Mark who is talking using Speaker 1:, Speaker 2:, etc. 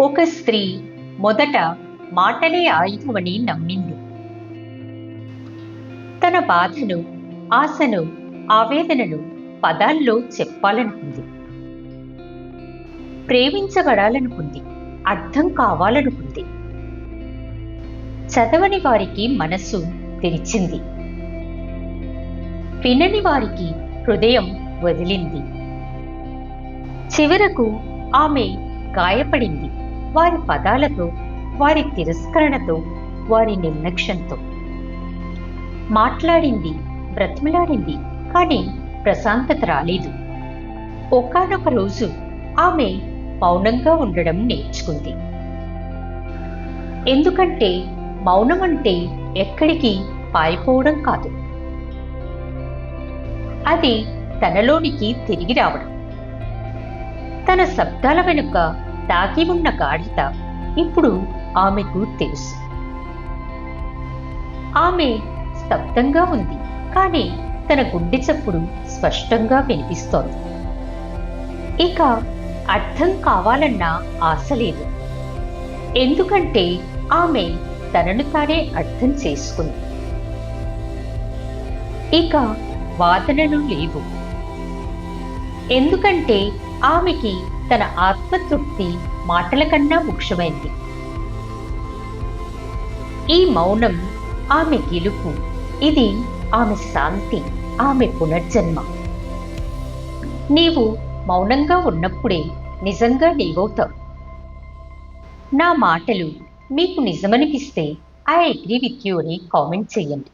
Speaker 1: ఒక స్త్రీ మొదట మాటలే ఆయుధమని నమ్మింది. తన బాధను, ఆశను, ఆవేదనను పదాల్లో చెప్పాలనుకుంది. ప్రేమించబడాలనుకుంది. అర్థం కావాలనుకుంది. చదవని వారికి మనస్సు తెరిచింది. వినని వారికి హృదయం వదిలింది. చివరకు ఆమె గాయపడింది. వారి పదాలతో, వారి తిరస్కరణతో, వారి నిర్లక్ష్యంతో. మాట్లాడింది, బ్రతిమలాడింది, కానీ ప్రశాంతత రాలేదు. ఒకానొక రోజు ఆమె మౌనంగా ఉండడం నేర్చుకుంది. ఎందుకంటే మౌనం అంటే ఎక్కడికి పారిపోవడం కాదు. అది తనలోనికి తిరిగి రావడం. తన శబ్దాల వెనుక దాగి ఉన్న గాఢత ఇప్పుడు ఆమెకు తెలుసు. ఆమె స్తబ్దంగా ఉంది, కానీ తన గుండె చప్పుడు స్పష్టంగా వినిపిస్తోంది. ఇక అర్థం కావాలన్న ఆశ లేదు. ఎందుకంటే ఆమె తనను తానే అర్థం చేసుకుంది. ఇక వాదనలు లేవు. ఎందుకంటే ఆమెకి తన ఆత్మతృప్తి మాటల కన్నా ముఖ్యమైంది. ఈ మౌనం ఆమె గెలుపు. ఇది ఆమె శాంతి, ఆమె పునర్జన్మ. నీవు మౌనంగా ఉన్నప్పుడే నిజంగా నీవవుతావు. నా మాటలు మీకు నిజమనిపిస్తే ఐ అగ్రీ విత్ యూ అని కామెంట్ చేయండి.